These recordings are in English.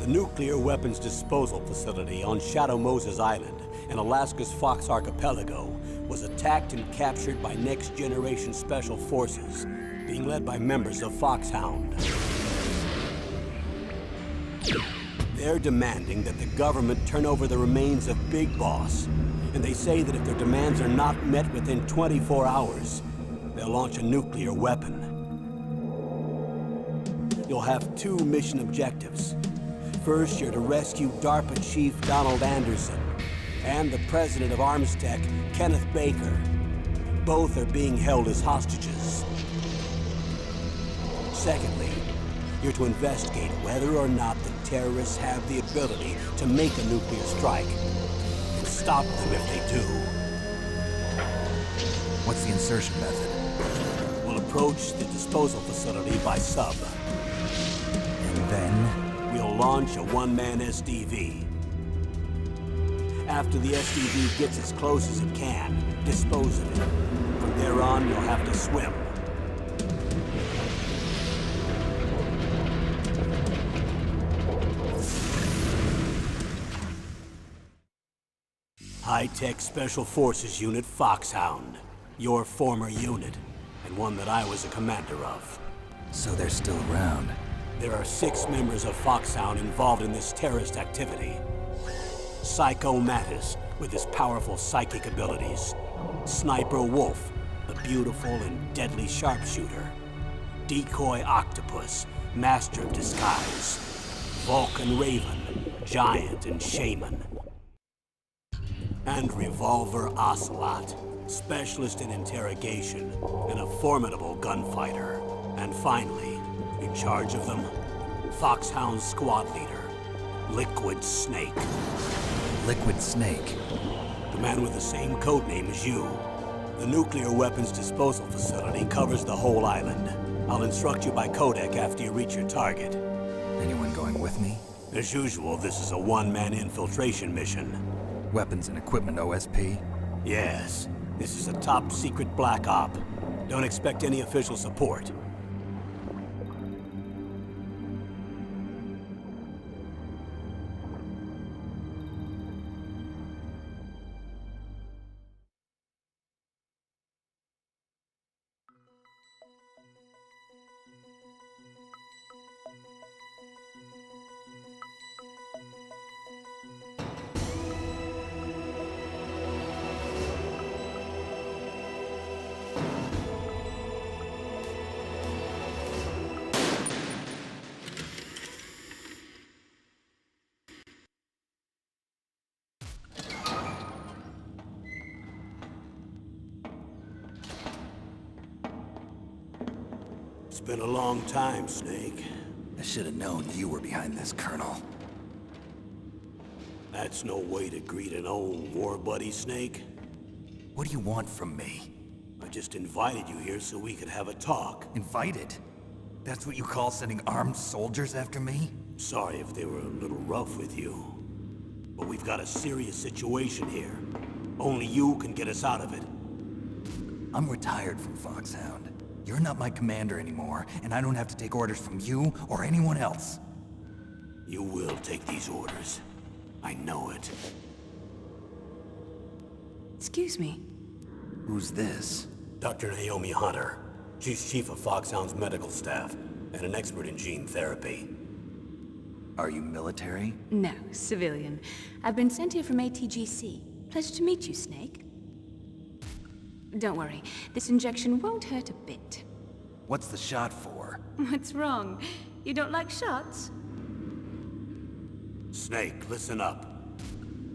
nuclear weapons disposal facility on Shadow Moses Island in Alaska's Fox Archipelago was attacked and captured by next-generation special forces, being led by members of Foxhound. They're demanding that the government turn over the remains of Big Boss, and they say that if their demands are not met within 24 hours, they'll launch a nuclear weapon. You'll have two mission objectives. First, you're to rescue DARPA Chief Donald Anderson and the president of Armstech, Kenneth Baker. Both are being held as hostages. Secondly, you're to investigate whether or not the terrorists have the ability to make a nuclear strike and stop them if they do. What's the insertion method? We'll approach the disposal facility by sub. And then? We'll launch a one-man SDV. After the SDV gets as close as it can, dispose of it. From there on, you'll have to swim. High-Tech Special Forces Unit Foxhound. Your former unit, and one that I was a commander of. So they're still around. There are 6 members of Foxhound involved in this terrorist activity. Psycho Mattis, with his powerful psychic abilities. Sniper Wolf, the beautiful and deadly sharpshooter. Decoy Octopus, master of disguise. Vulcan Raven, giant and shaman. And Revolver Ocelot, specialist in interrogation and a formidable gunfighter. And finally, in charge of them, Foxhound's squad leader, Liquid Snake. Liquid Snake? The man with the same codename as you. The nuclear weapons disposal facility covers the whole island. I'll instruct you by codec after you reach your target. Anyone going with me? As usual, this is a one-man infiltration mission. Weapons and equipment OSP? Yes. This is a top-secret black op. Don't expect any official support. It's been a long time, Snake. I should have known you were behind this, Colonel. That's no way to greet an old war buddy, Snake. What do you want from me? I just invited you here so we could have a talk. Invited? That's what you call sending armed soldiers after me? Sorry if they were a little rough with you. But we've got a serious situation here. Only you can get us out of it. I'm retired from Foxhound. You're not my commander anymore, and I don't have to take orders from you or anyone else. You will take these orders. I know it. Excuse me. Who's this? Dr. Naomi Hunter. She's chief of Foxhound's medical staff, and an expert in gene therapy. Are you military? No, civilian. I've been sent here from ATGC. Pleasure to meet you, Snake. Don't worry, this injection won't hurt a bit. What's the shot for? What's wrong? You don't like shots? Snake, listen up.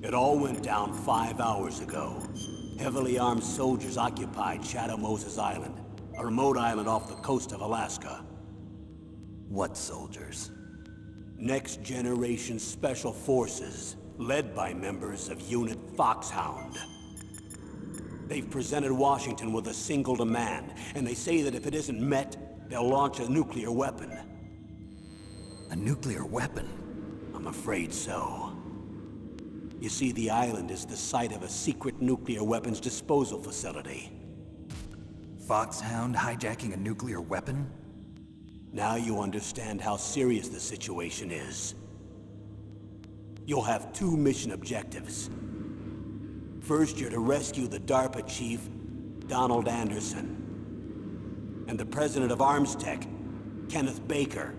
It all went down 5 hours ago. Heavily armed soldiers occupied Shadow Moses Island, a remote island off the coast of Alaska. What soldiers? Next generation special forces, led by members of Unit Foxhound. They've presented Washington with a single demand, and they say that if it isn't met, they'll launch a nuclear weapon. A nuclear weapon? I'm afraid so. You see, the island is the site of a secret nuclear weapons disposal facility. Foxhound hijacking a nuclear weapon? Now you understand how serious the situation is. You'll have two mission objectives. First, you're to rescue the DARPA chief, Donald Anderson, and the president of ArmsTech, Kenneth Baker.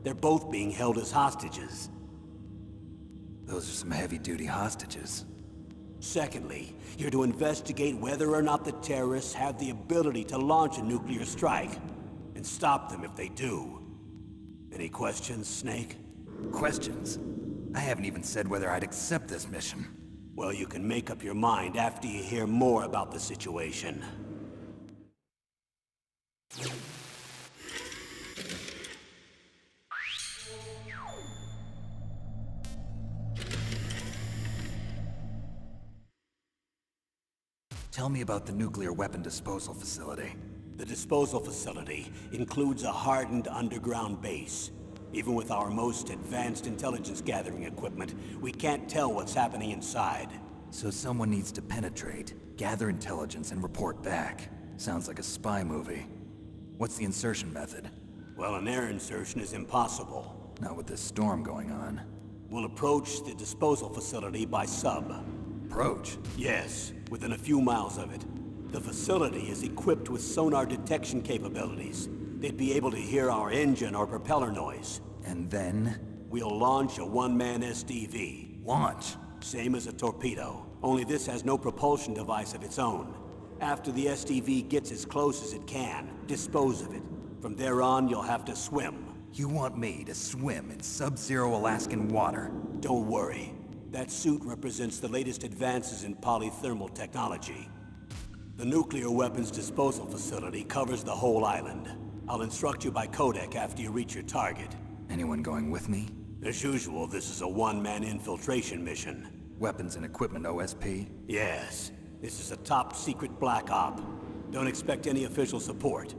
They're both being held as hostages. Those are some heavy-duty hostages. Secondly, you're to investigate whether or not the terrorists have the ability to launch a nuclear strike, and stop them if they do. Any questions, Snake? Questions? I haven't even said whether I'd accept this mission. Well, you can make up your mind after you hear more about the situation. Tell me about the nuclear weapon disposal facility. The disposal facility includes a hardened underground base. Even with our most advanced intelligence gathering equipment, we can't tell what's happening inside. So someone needs to penetrate, gather intelligence, and report back. Sounds like a spy movie. What's the insertion method? Well, an air insertion is impossible. Not with this storm going on. We'll approach the disposal facility by sub. Approach? Yes, within a few miles of it. The facility is equipped with sonar detection capabilities. They'd be able to hear our engine or propeller noise. And then? We'll launch a one-man SDV. Launch? Same as a torpedo, only this has no propulsion device of its own. After the SDV gets as close as it can, dispose of it. From there on, you'll have to swim. You want me to swim in sub-zero Alaskan water? Don't worry. That suit represents the latest advances in polythermal technology. The nuclear weapons disposal facility covers the whole island. I'll instruct you by codec after you reach your target. Anyone going with me? As usual, this is a one-man infiltration mission. Weapons and equipment OSP? Yes. This is a top-secret black op. Don't expect any official support.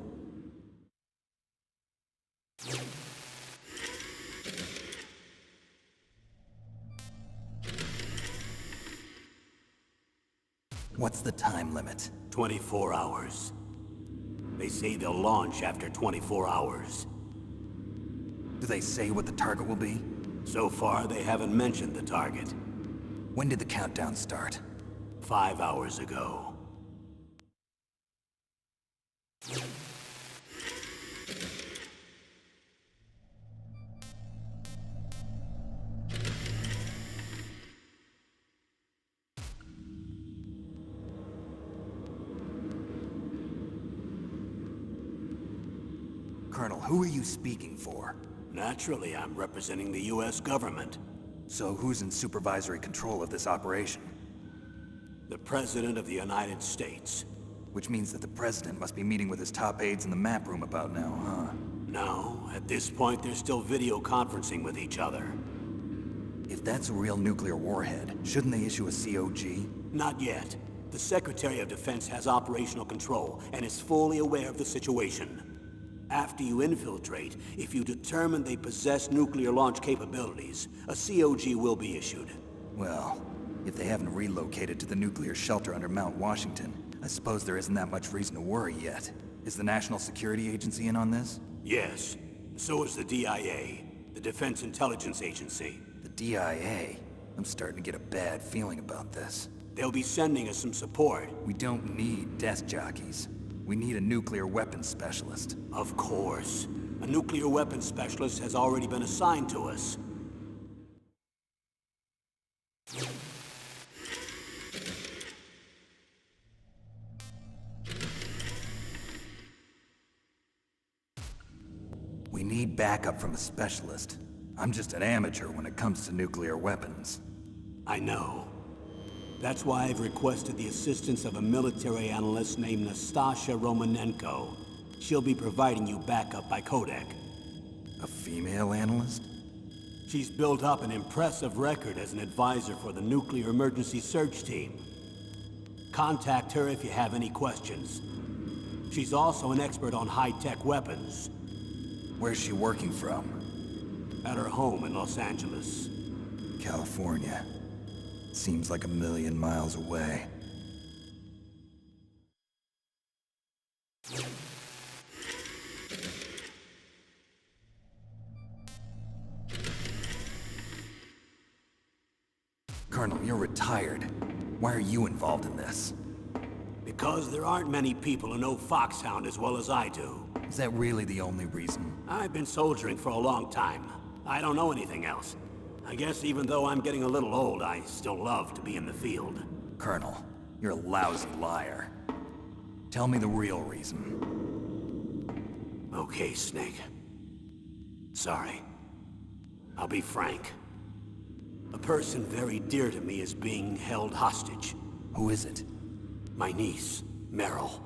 What's the time limit? 24 hours. They say they'll launch after 24 hours. Do they say what the target will be? So far, they haven't mentioned the target. When did the countdown start? 5 hours ago. Colonel, who are you speaking for? Naturally, I'm representing the U.S. government. So who's in supervisory control of this operation? The President of the United States. Which means that the President must be meeting with his top aides in the map room about now, huh? No, at this point they're still video conferencing with each other. If that's a real nuclear warhead, shouldn't they issue a COG? Not yet. The Secretary of Defense has operational control and is fully aware of the situation. After you infiltrate, if you determine they possess nuclear launch capabilities, a COG will be issued. Well, if they haven't relocated to the nuclear shelter under Mount Washington, I suppose there isn't that much reason to worry yet. Is the National Security Agency in on this? Yes. So is the DIA, the Defense Intelligence Agency. The DIA? I'm starting to get a bad feeling about this. They'll be sending us some support. We don't need desk jockeys. We need a nuclear weapons specialist. Of course. A nuclear weapons specialist has already been assigned to us. We need backup from a specialist. I'm just an amateur when it comes to nuclear weapons. I know. That's why I've requested the assistance of a military analyst named Nastasha Romanenko. She'll be providing you backup by codec. A female analyst? She's built up an impressive record as an advisor for the Nuclear Emergency Search Team. Contact her if you have any questions. She's also an expert on high-tech weapons. Where's she working from? At her home in Los Angeles. California. Seems like 1,000,000 miles away. retired. Why are you involved in this? Because there aren't many people who know Foxhound as well as I do. Is that really the only reason? I've been soldiering for a long time. I don't know anything else. I guess even though I'm getting a little old, I still love to be in the field. Colonel, you're a lousy liar. Tell me the real reason. Okay, Snake. Sorry. I'll be frank. A person very dear to me is being held hostage. Who is it? My niece, Meryl.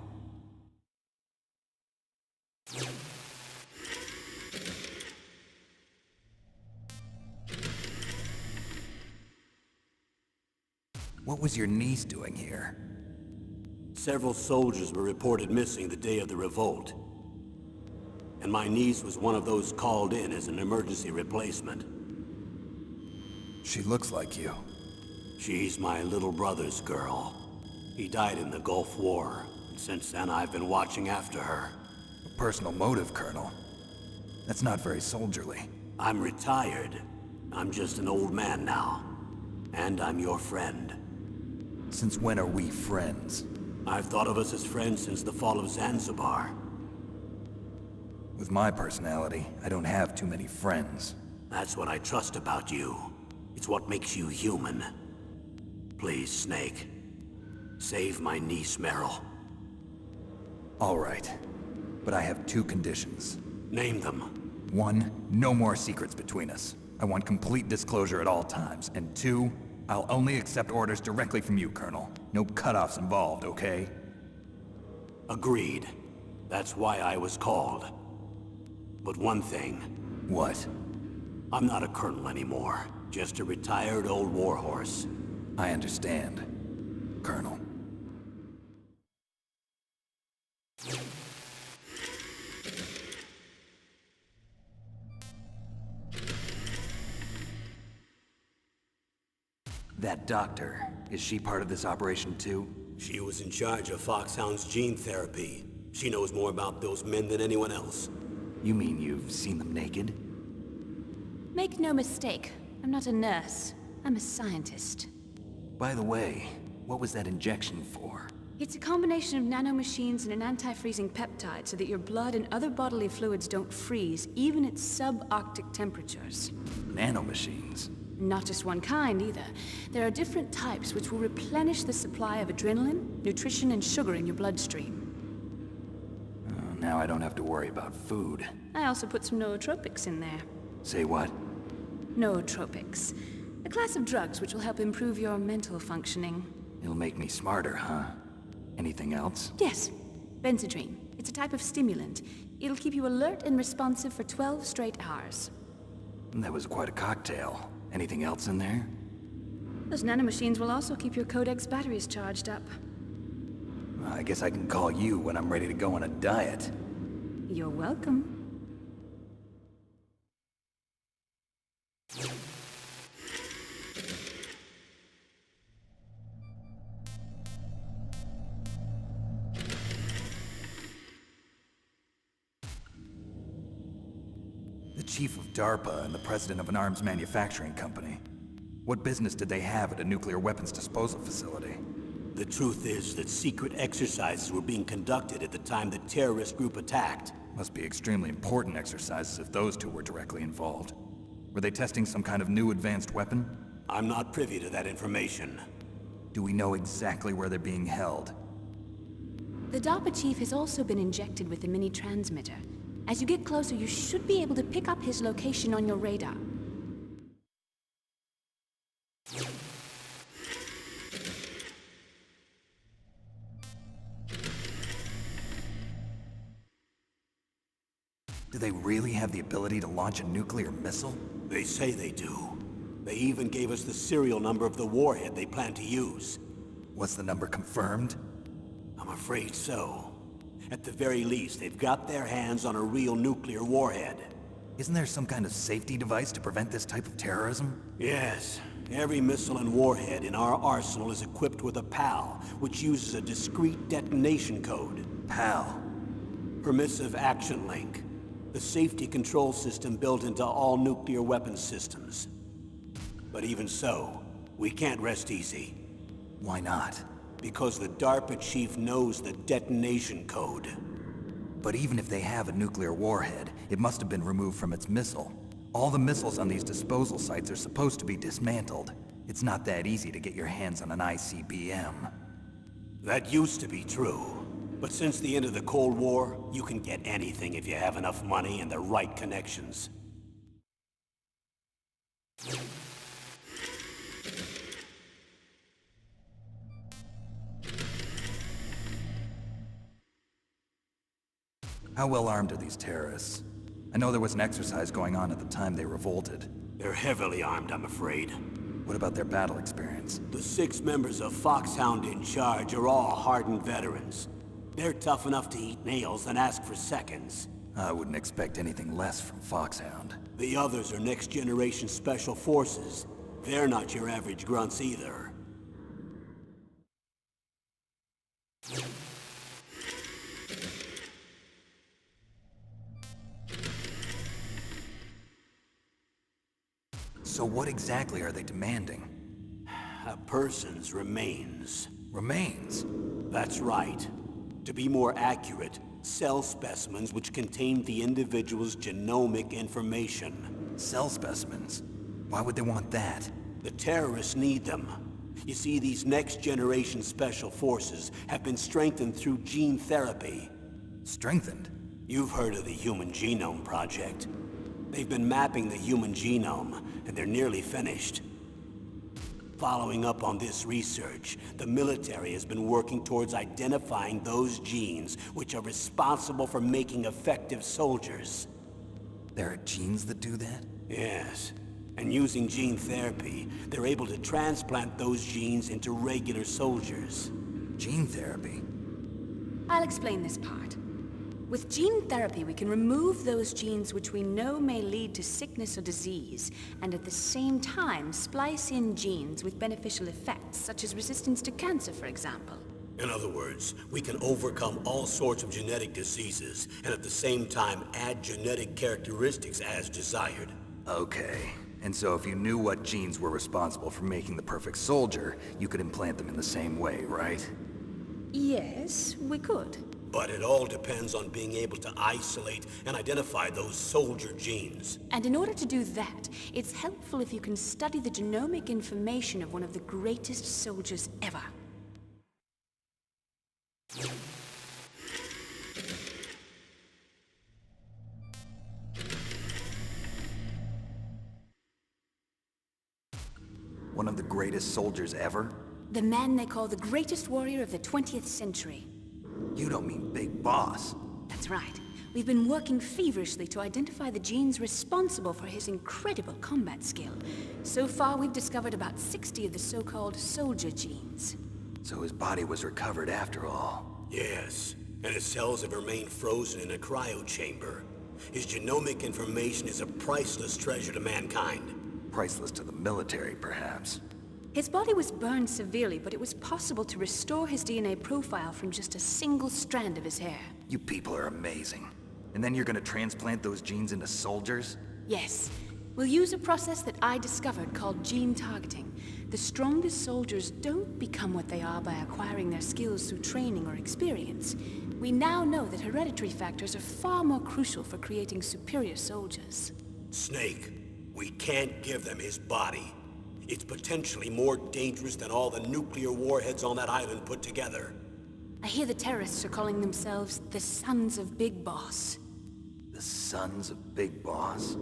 What was your niece doing here? Several soldiers were reported missing the day of the revolt. And my niece was one of those called in as an emergency replacement. She looks like you. She's my little brother's girl. He died in the Gulf War, and since then I've been watching after her. A personal motive, Colonel. That's not very soldierly. I'm retired. I'm just an old man now. And I'm your friend. Since when are we friends? I've thought of us as friends since the fall of Zanzibar. With my personality, I don't have too many friends. That's what I trust about you. It's what makes you human. Please, Snake. Save my niece, Meryl. All right. But I have two conditions. Name them. 1, no more secrets between us. I want complete disclosure at all times. And 2, I'll only accept orders directly from you, Colonel. No cutoffs involved, okay? Agreed. That's why I was called. But one thing. What? I'm not a colonel anymore. Just a retired old warhorse. I understand, Colonel. That doctor, is she part of this operation too? She was in charge of Foxhound's gene therapy. She knows more about those men than anyone else. You mean you've seen them naked? Make no mistake, I'm not a nurse. I'm a scientist. By the way, what was that injection for? It's a combination of nanomachines and an anti-freezing peptide so that your blood and other bodily fluids don't freeze, even at subarctic temperatures. Nanomachines? Not just one kind, either. There are different types which will replenish the supply of adrenaline, nutrition, and sugar in your bloodstream. Now I don't have to worry about food. I also put some nootropics in there. Say what? Nootropics. A class of drugs which will help improve your mental functioning. It'll make me smarter, huh? Anything else? Yes. Benzedrine. It's a type of stimulant. It'll keep you alert and responsive for 12 straight hours. That was quite a cocktail. Anything else in there? Those nanomachines will also keep your Codex batteries charged up. I guess I can call you when I'm ready to go on a diet. You're welcome. The chief of DARPA and the president of an arms manufacturing company. What business did they have at a nuclear weapons disposal facility? The truth is that secret exercises were being conducted at the time the terrorist group attacked. Must be extremely important exercises if those two were directly involved. Were they testing some kind of new advanced weapon? I'm not privy to that information. Do we know exactly where they're being held? The DARPA chief has also been injected with a mini-transmitter. As you get closer, you should be able to pick up his location on your radar. Do they really have the ability to launch a nuclear missile? They say they do. They even gave us the serial number of the warhead they plan to use. Was the number confirmed? I'm afraid so. At the very least, they've got their hands on a real nuclear warhead. Isn't there some kind of safety device to prevent this type of terrorism? Yes. Every missile and warhead in our arsenal is equipped with a PAL, which uses a discrete detonation code. PAL? Permissive Action Link. The safety control system built into all nuclear weapons systems. But even so, we can't rest easy. Why not? Because the DARPA chief knows the detonation code. But even if they have a nuclear warhead, it must have been removed from its missile. All the missiles on these disposal sites are supposed to be dismantled. It's not that easy to get your hands on an ICBM. That used to be true. But since the end of the Cold War, you can get anything if you have enough money and the right connections. How well armed are these terrorists? I know there was an exercise going on at the time they revolted. They're heavily armed, I'm afraid. What about their battle experience? The 6 members of Foxhound in charge are all hardened veterans. They're tough enough to eat nails and ask for seconds. I wouldn't expect anything less from Foxhound. The others are next-generation special forces. They're not your average grunts either. So what exactly are they demanding? A person's remains. Remains? That's right. To be more accurate, cell specimens which contain the individual's genomic information. Cell specimens? Why would they want that? The terrorists need them. You see, these next-generation special forces have been strengthened through gene therapy. Strengthened? You've heard of the Human Genome Project. They've been mapping the human genome, and they're nearly finished. Following up on this research, the military has been working towards identifying those genes which are responsible for making effective soldiers. There are genes that do that? Yes. And using gene therapy, they're able to transplant those genes into regular soldiers. Gene therapy? I'll explain this part. With gene therapy, we can remove those genes which we know may lead to sickness or disease, and at the same time splice in genes with beneficial effects, such as resistance to cancer, for example. In other words, we can overcome all sorts of genetic diseases, and at the same time add genetic characteristics as desired. Okay. And so if you knew what genes were responsible for making the perfect soldier, you could implant them in the same way, right? Yes, we could. But it all depends on being able to isolate and identify those soldier genes. And in order to do that, it's helpful if you can study the genomic information of one of the greatest soldiers ever. One of the greatest soldiers ever? The man they call the greatest warrior of the 20th century. You don't mean Big Boss. That's right. We've been working feverishly to identify the genes responsible for his incredible combat skill. So far, we've discovered about 60 of the so-called soldier genes. So his body was recovered after all. Yes, and his cells have remained frozen in a cryo chamber. His genomic information is a priceless treasure to mankind. Priceless to the military, perhaps. His body was burned severely, but it was possible to restore his DNA profile from just a single strand of his hair. You people are amazing. And then you're gonna transplant those genes into soldiers? Yes. We'll use a process that I discovered called gene targeting. The strongest soldiers don't become what they are by acquiring their skills through training or experience. We now know that hereditary factors are far more crucial for creating superior soldiers. Snake, we can't give them his body. It's potentially more dangerous than all the nuclear warheads on that island put together. I hear the terrorists are calling themselves the Sons of Big Boss. The Sons of Big Boss?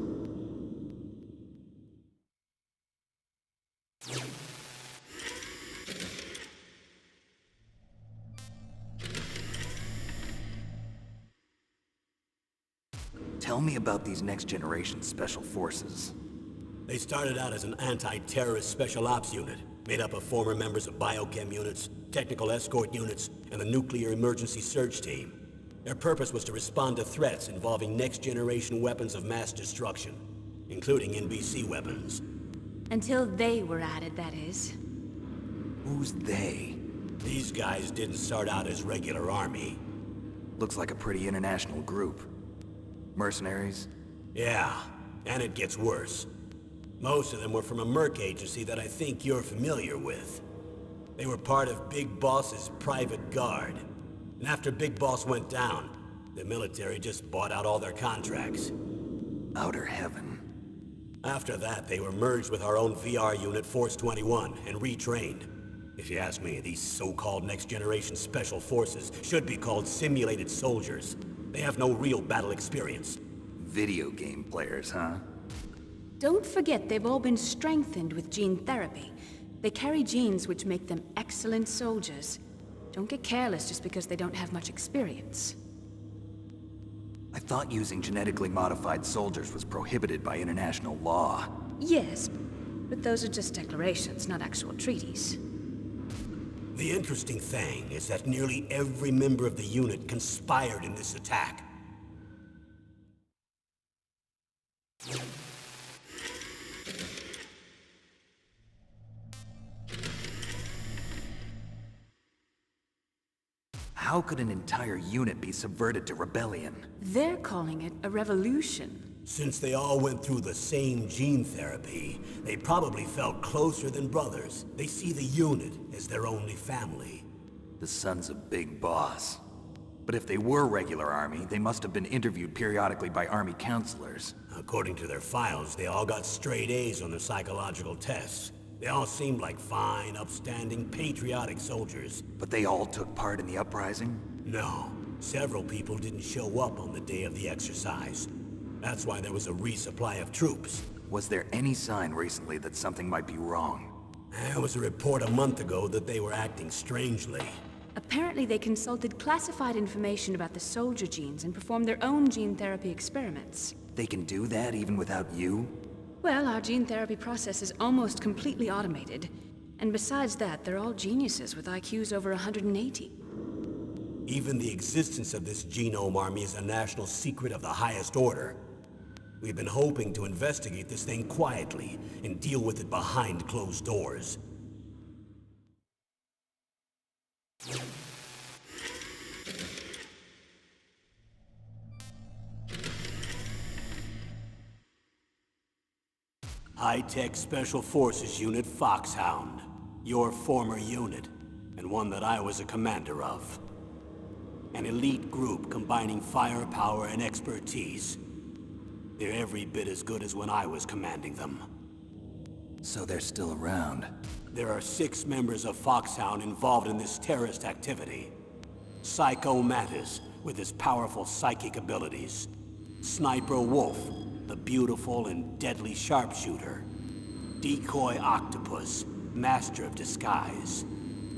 Tell me about these next-generation special forces. They started out as an anti-terrorist special ops unit, made up of former members of biochem units, technical escort units, and the nuclear emergency surge team. Their purpose was to respond to threats involving next-generation weapons of mass destruction, including NBC weapons. Until they were added, that is. Who's they? These guys didn't start out as regular army. Looks like a pretty international group. Mercenaries? Yeah, and it gets worse. Most of them were from a merc agency that I think you're familiar with. They were part of Big Boss's private guard. And after Big Boss went down, the military just bought out all their contracts. Outer heaven. After that, they were merged with our own VR unit, Force 21, and retrained. If you ask me, these so-called next-generation special forces should be called simulated soldiers. They have no real battle experience. Video game players, huh? Don't forget they've all been strengthened with gene therapy. They carry genes which make them excellent soldiers. Don't get careless just because they don't have much experience. I thought using genetically modified soldiers was prohibited by international law. Yes, but those are just declarations, not actual treaties. The interesting thing is that nearly every member of the unit conspired in this attack. How could an entire unit be subverted to rebellion? They're calling it a revolution. Since they all went through the same gene therapy, they probably felt closer than brothers. They see the unit as their only family. The sons of Big Boss. But if they were regular army, they must have been interviewed periodically by army counselors. According to their files, they all got straight A's on their psychological tests. They all seemed like fine, upstanding, patriotic soldiers. But they all took part in the uprising? No. Several people didn't show up on the day of the exercise. That's why there was a resupply of troops. Was there any sign recently that something might be wrong? There was a report a month ago that they were acting strangely. Apparently they consulted classified information about the soldier genes and performed their own gene therapy experiments. They can do that even without you? Well, our gene therapy process is almost completely automated. And besides that, they're all geniuses with IQs over 180. Even the existence of this genome army is a national secret of the highest order. We've been hoping to investigate this thing quietly and deal with it behind closed doors. High-Tech Special Forces Unit Foxhound. Your former unit, and one that I was a commander of. An elite group combining firepower and expertise. They're every bit as good as when I was commanding them. So they're still around. There are 6 members of Foxhound involved in this terrorist activity. SamuraiT-X, with his powerful psychic abilities. Sniper Wolf, the beautiful and deadly sharpshooter. Decoy Octopus, master of disguise.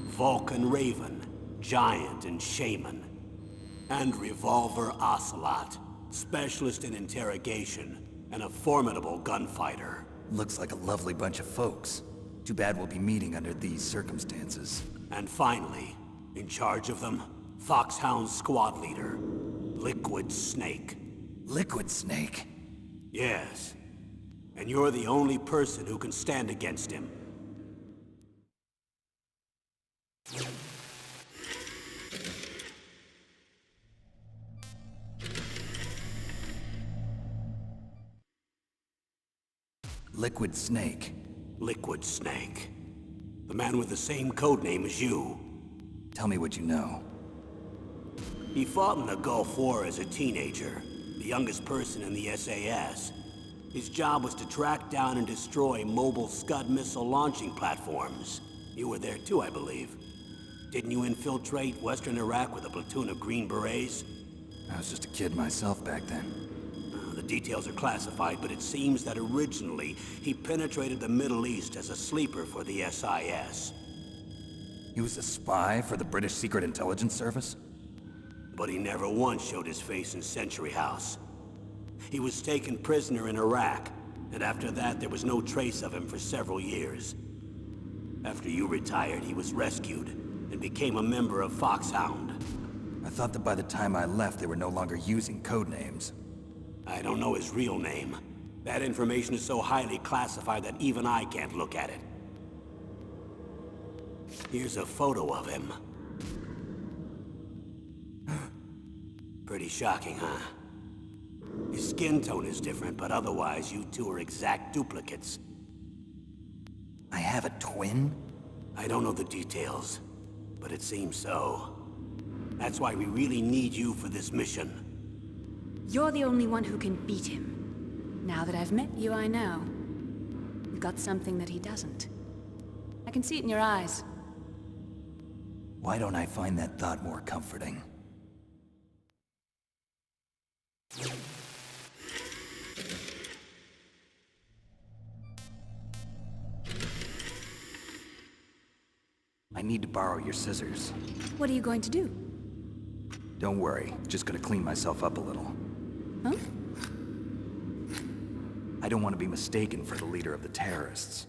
Vulcan Raven, giant and shaman. And Revolver Ocelot, specialist in interrogation and a formidable gunfighter. Looks like a lovely bunch of folks. Too bad we'll be meeting under these circumstances. And finally, in charge of them, Foxhound's squad leader, Liquid Snake. Liquid Snake? Yes. And you're the only person who can stand against him. Liquid Snake. Liquid Snake. The man with the same codename as you. Tell me what you know. He fought in the Gulf War as a teenager, the youngest person in the SAS. His job was to track down and destroy mobile Scud missile launching platforms. You were there too, I believe. Didn't you infiltrate Western Iraq with a platoon of Green Berets? I was just a kid myself back then. The details are classified, but it seems that originally he penetrated the Middle East as a sleeper for the SIS. He was a spy for the British Secret Intelligence Service? But he never once showed his face in Century House. He was taken prisoner in Iraq, and after that there was no trace of him for several years. After you retired, he was rescued and became a member of Foxhound. I thought that by the time I left, they were no longer using codenames. I don't know his real name. That information is so highly classified that even I can't look at it. Here's a photo of him. Pretty shocking, huh? His skin tone is different, but otherwise you two are exact duplicates. I have a twin? I don't know the details, but it seems so. That's why we really need you for this mission. You're the only one who can beat him. Now that I've met you, I know. You've got something that he doesn't. I can see it in your eyes. Why don't I find that thought more comforting? I need to borrow your scissors. What are you going to do? Don't worry, just gonna clean myself up a little. Huh? I don't want to be mistaken for the leader of the terrorists.